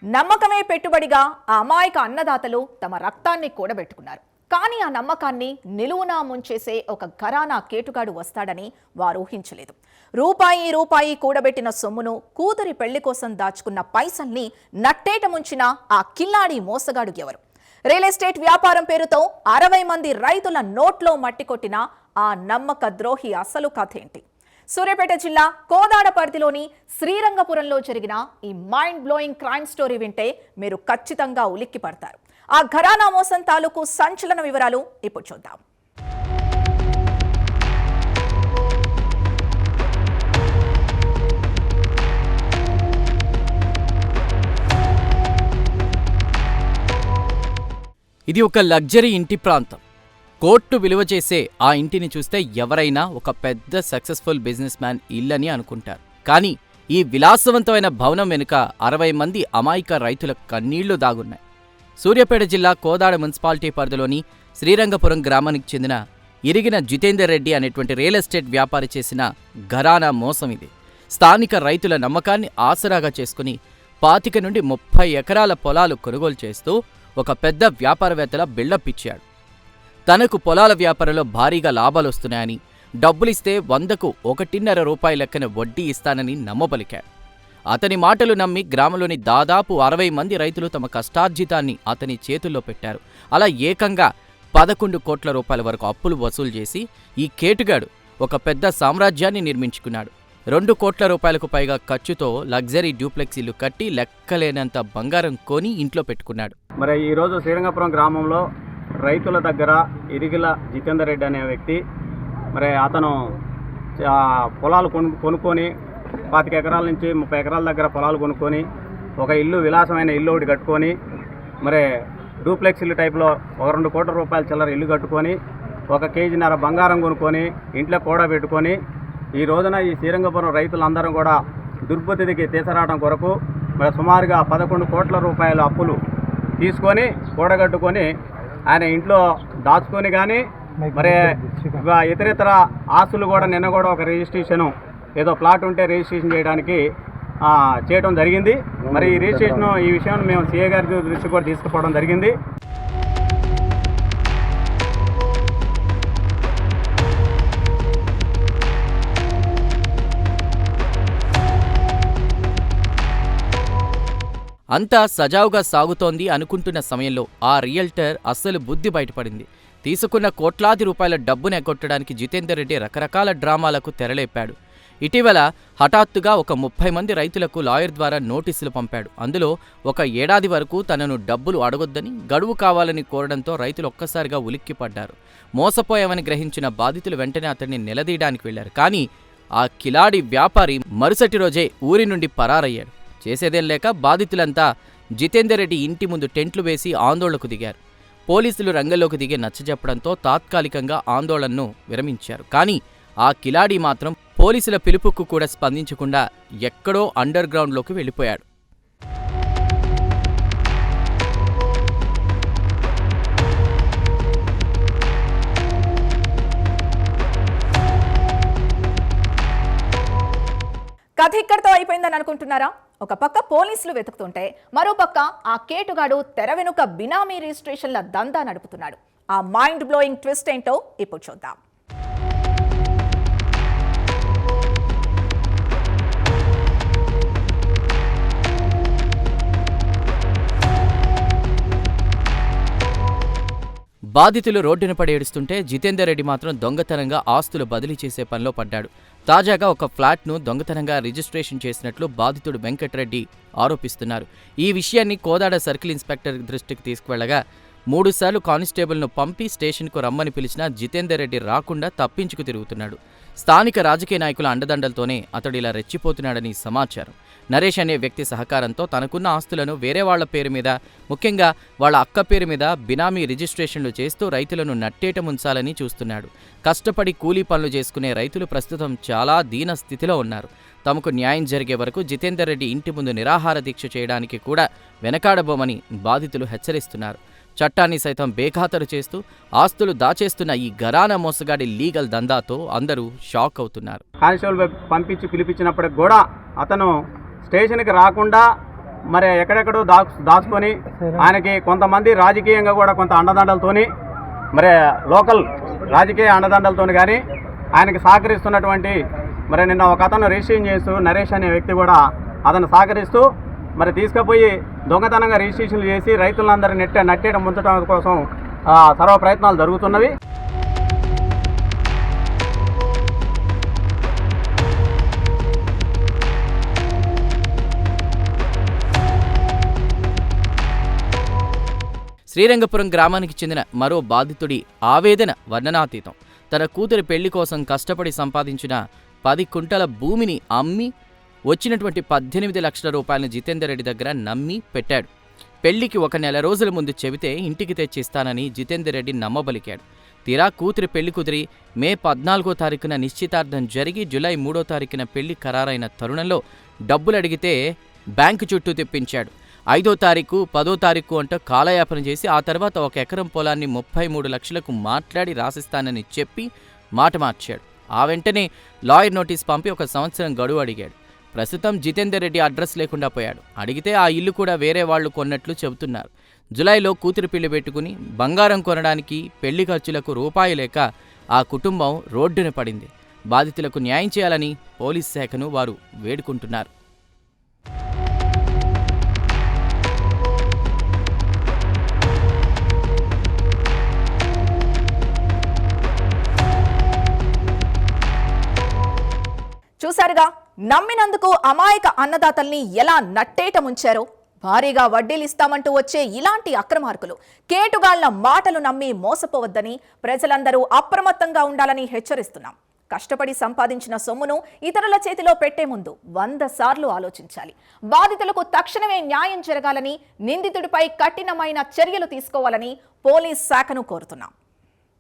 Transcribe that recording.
నమ్మకమే పెట్టుబడిగా ఆ అమాయక అన్నదాతలు తమ రక్తాన్ని కూడబెట్టుకున్నారు. కానీ ఆ నమ్మకాన్ని నిలువునా ముంచేసే ఒక ఘరానా కేటుగాడు వస్తాడని వారు ఊహించలేదు. రూపాయి కూడబెట్టిన సొమ్మును కూతురి పెళ్లి కోసం దాచుకున్న పైసల్ని నట్టేట ముంచిన ఆ కిల్లాడి మోసగాడు ఎవరు? రియల్ ఎస్టేట్ వ్యాపారం పేరుతో 60 మంది రైతుల నోట్లో మట్టి కొట్టిన ఆ నమ్మక ద్రోహి అసలు కథ ఏంటి? సూర్యాపేట జిల్లా కోదాడ పరిధిలోని శ్రీరంగపురంలో జరిగిన ఈ మైండ్ బ్లోయింగ్ క్రైమ్ స్టోరీ వింటే మీరు ఖచ్చితంగా ఉలిక్కి పడతారు. ఆ ఘరానా మోసం తాలూకు సంచలన వివరాలు ఇప్పుడు చూద్దాం. ఇది ఒక లగ్జరీ ఇంటి ప్రాంతం. కోట్లు విలువ చేసే ఆ ఇంటిని చూస్తే ఎవరైనా ఒక పెద్ద సక్సెస్ఫుల్ బిజినెస్ మ్యాన్ ఇల్లని అనుకుంటారు. కానీ ఈ విలాసవంతమైన భవనం వెనుక 60 మంది అమాయక రైతుల కన్నీళ్లు దాగున్నాయి. సూర్యాపేట జిల్లా కోదాడ మున్సిపాలిటీ పరిధిలోని శ్రీరంగపురం గ్రామానికి చెందిన ఇరిగిన జితేందర్ రెడ్డి అనేటువంటి రియల్ ఎస్టేట్ వ్యాపారి చేసిన ఘరానా మోసం ఇది. స్థానిక రైతుల నమ్మకాన్ని ఆసరాగా చేసుకుని 25 నుండి 30 ఎకరాల పొలాలు కొనుగోలు చేస్తూ ఒక పెద్ద వ్యాపారవేత్తల బిల్డప్ ఇచ్చాడు. తనకు పొలాల వ్యాపారంలో భారీగా లాభాలొస్తున్నాయని, డబ్బులిస్తే 100కు 1.5 రూపాయల లెక్కన వడ్డీ ఇస్తానని నమ్మబలికాడు. అతని మాటలు నమ్మి గ్రామంలోని దాదాపు 60 మంది రైతులు తమ కష్టార్జితాన్ని అతని చేతుల్లో పెట్టారు. అలా ఏకంగా 11 కోట్ల రూపాయల వరకు అప్పులు వసూలు చేసి ఈ కేటుగాడు ఒక పెద్ద సామ్రాజ్యాన్ని నిర్మించుకున్నాడు. 2 కోట్ల రూపాయలకు పైగా ఖర్చుతో లగ్జరీ డ్యూప్లెక్స్ ఇల్లు కట్టి లెక్కలేనంత బంగారం కొని ఇంట్లో పెట్టుకున్నాడు. మరి ఈరోజు శ్రీరంగపురం గ్రామంలో రైతుల దగ్గర ఇరిగిల జితేందర్ రెడ్డి అనే వ్యక్తి మరి అతను పొలాలు కొనుక్కొని 25 ఎకరాల నుంచి 30 ఎకరాల దగ్గర పొలాలు కొనుక్కొని ఒక ఇల్లు, విలాసమైన ఇల్లు ఒకటి కట్టుకొని మరి డూప్లెక్స్ ఇల్లు టైప్లో 2 కోట్ల రూపాయల చిల్లర ఇల్లు కట్టుకొని 1 కేజీన్నర బంగారం కొనుక్కొని ఇంట్లో కూడా పెట్టుకొని ఈ రోజున ఈ శ్రీరంగపురం రైతులందరూ కూడా దుర్బుద్ధికి తీసరావడం కొరకు మరి సుమారుగా 11 కోట్ల రూపాయల అప్పులు తీసుకొని కూడగట్టుకొని ఆయన ఇంట్లో దాచుకొని కానీ మరి ఇతరితర ఆస్తులు కూడా నిన్న కూడా ఒక రిజిస్ట్రేషను ఏదో ప్లాట్ ఉంటే రిజిస్ట్రేషన్ చేయడం జరిగింది. మరి ఈ రిజిస్ట్రేషన్ ఈ విషయాన్ని మేము సీఏ గారి దృష్టి కూడా తీసుకుపోవడం జరిగింది. అంతా సజావుగా సాగుతోంది అనుకుంటున్న సమయంలో ఆ రియల్టర్ అస్సలు బుద్ధి బయటపడింది. తీసుకున్న కోట్లాది రూపాయల డబ్బును ఎగ్గొట్టడానికి జితేందర్ రెడ్డి రకరకాల డ్రామాలకు తెరలేపాడు. ఇటీవల హఠాత్తుగా ఒక 30 మంది రైతులకు లాయర్ ద్వారా నోటీసులు పంపాడు. అందులో 1 ఏడాది వరకు తనను డబ్బులు అడగొద్దని, గడువు కావాలని కోరడంతో రైతులు ఒక్కసారిగా ఉలిక్కిపడ్డారు. మోసపోయామని గ్రహించిన బాధితులు వెంటనే అతన్ని నిలదీయడానికి వెళ్లారు. కానీ ఆ కిలాడి వ్యాపారి మరుసటి రోజే ఊరి నుండి పరారయ్యాడు. చేసేదేం లేక బాధితులంతా జితేందర్ రెడ్డి ఇంటి ముందు టెంట్లు వేసి ఆందోళనకు దిగారు. పోలీసులు రంగంలోకి దిగి నచ్చజెప్పడంతో తాత్కాలికంగా ఆందోళనను విరమించారు. కానీ ఆ కిలాడి మాత్రం పోలీసుల పిలుపుకు కూడా స్పందించకుండా ఎక్కడో అండర్ గ్రౌండ్లోకి వెళ్ళిపోయాడు. కథ ఇక్కడితో అయిపోయిందని అనుకుంటున్నారా? ఒక పక్క పోలీసులు వెతుకుతుంటే మరోపక్క ఆ కేటుగాడు తెర వెనుక బినామీ రిజిస్ట్రేషన్ల దందా నడుపుతున్నాడు. ఆ మైండ్ బ్లోయింగ్ ట్విస్ట్ ఏంటో ఇప్పుడు చూద్దాం. బాధితులు రోడ్డున పడి ఏడుస్తుంటే జితేందర్ రెడ్డి మాత్రం దొంగతనంగా ఆస్తులు బదిలీ చేసే పనిలో పడ్డాడు. తాజాగా ఒక ఫ్లాట్ను దొంగతనంగా రిజిస్ట్రేషన్ చేసినట్లు బాధితుడు వెంకటరెడ్డి ఆరోపిస్తున్నారు. ఈ విషయాన్ని కోదాడ సర్కిల్ ఇన్స్పెక్టర్ దృష్టికి తీసుకువెళ్లగా 3 సార్లు కానిస్టేబుల్ను పంపి స్టేషన్కు రమ్మని పిలిచినా జితేందర్ రెడ్డి రాకుండా తప్పించుకు తిరుగుతున్నాడు. స్థానిక రాజకీయ నాయకుల అండదండలతోనే అతడు ఇలా రెచ్చిపోతున్నాడని సమాచారం. నరేష్ అనే వ్యక్తి సహకారంతో తనకున్న ఆస్తులను వేరే వాళ్ల పేరు మీద, ముఖ్యంగా వాళ్ళ అక్క పేరు మీద బినామీ రిజిస్ట్రేషన్లు చేస్తూ రైతులను నట్టేట ముంచాలని చూస్తున్నాడు. కష్టపడి కూలీ పనులు చేసుకునే రైతులు ప్రస్తుతం చాలా దీన స్థితిలో ఉన్నారు. తమకు న్యాయం జరిగే వరకు జితేందర్ రెడ్డి ఇంటి ముందు నిరాహార దీక్ష చేయడానికి కూడా వెనకాడబోమని బాధితులు హెచ్చరిస్తున్నారు. చట్టాన్ని సైతం బేఖాతరు చేస్తూ ఆస్తులు దాచేస్తున్న ఈ ఘరానా మోసగాడి లీగల్ దందాతో అందరూ షాక్ అవుతున్నారు. కానిస్టేబుల్ పంపించి పిలిపించినప్పటికి కూడా అతను స్టేషన్కి రాకుండా మరి ఎక్కడెక్కడో దాచుకొని ఆయనకి కొంతమంది రాజకీయంగా కూడా కొంత అండదండలతోని మరి లోకల్ రాజకీయ అండదండలతోని కానీ ఆయనకి సహకరిస్తున్నటువంటి మరి నిన్న ఒక అతను రిజిస్ట్రేషన్ చేస్తూ నరేష్ అనే వ్యక్తి కూడా అతను సహకరిస్తూ మరి తీసుకుపోయి దొంగతనంగా రిజిస్ట్రేషన్లు చేసి రైతులందరినీ నట్టేయడం ముంచడం కోసం సర్వ ప్రయత్నాలు జరుగుతున్నవి. శ్రీరంగపురం గ్రామానికి చెందిన మరో బాధితుడి ఆవేదన వర్ణనాతీతం. తన కూతురి పెళ్లి కోసం కష్టపడి సంపాదించిన 10 కుంటల భూమిని అమ్మి వచ్చినటువంటి 18 లక్షల రూపాయలను జితేందర్ రెడ్డి దగ్గర నమ్మి పెట్టాడు. పెళ్లికి 1 నెల రోజుల ముందు చెబితే ఇంటికి తెచ్చిస్తానని జితేందర్ రెడ్డి నమ్మబలికాడు. తీరా కూతురి పెళ్లి కుదిరి మే 14వ తారీఖున నిశ్చితార్థం జరిగి జూలై 3వ తారీఖున పెళ్లి ఖరారైన తరుణంలో డబ్బులు అడిగితే బ్యాంకు చుట్టూ తిప్పించాడు. 5వ తారీఖు 10వ తారీఖు అంటూ కాలయాపన చేసి ఆ తర్వాత 1 ఎకరం పొలాన్ని 33 లక్షలకు మాట్లాడి రాసిస్తానని చెప్పి మాట మార్చాడు. ఆ వెంటనే లాయర్ నోటీస్ పంపి 1 సంవత్సరం గడువు అడిగాడు. ప్రస్తుతం జితేందర్ రెడ్డి అడ్రస్ లేకుండా పోయాడు. అడిగితే ఆ ఇల్లు కూడా వేరే వాళ్లు కొన్నట్లు చెబుతున్నారు. జులైలో కూతురు పెళ్లి పెట్టుకుని బంగారం కొనడానికి పెళ్లి ఖర్చులకు రూపాయి లేక ఆ కుటుంబం రోడ్డున పడింది. బాధితులకు న్యాయం చేయాలని పోలీస్ శాఖను వారు వేడుకుంటున్నారు. చూశారుగా, నమ్మినందుకు అమాయక అన్నదాతల్ని ఎలా నట్టేట ముంచారో. భారీగా వడ్డీలు ఇస్తామంటూ వచ్చే ఇలాంటి అక్రమార్కులు, కేటుగాళ్ల మాటలు నమ్మి మోసపోవద్దని ప్రజలందరూ అప్రమత్తంగా ఉండాలని హెచ్చరిస్తున్నాం. కష్టపడి సంపాదించిన సొమ్మును ఇతరుల చేతిలో పెట్టే ముందు 100 సార్లు ఆలోచించాలి. బాధితులకు తక్షణమే న్యాయం జరగాలని, నిందితుడిపై కఠినమైన చర్యలు తీసుకోవాలని పోలీస్ శాఖను కోరుతున్నాం.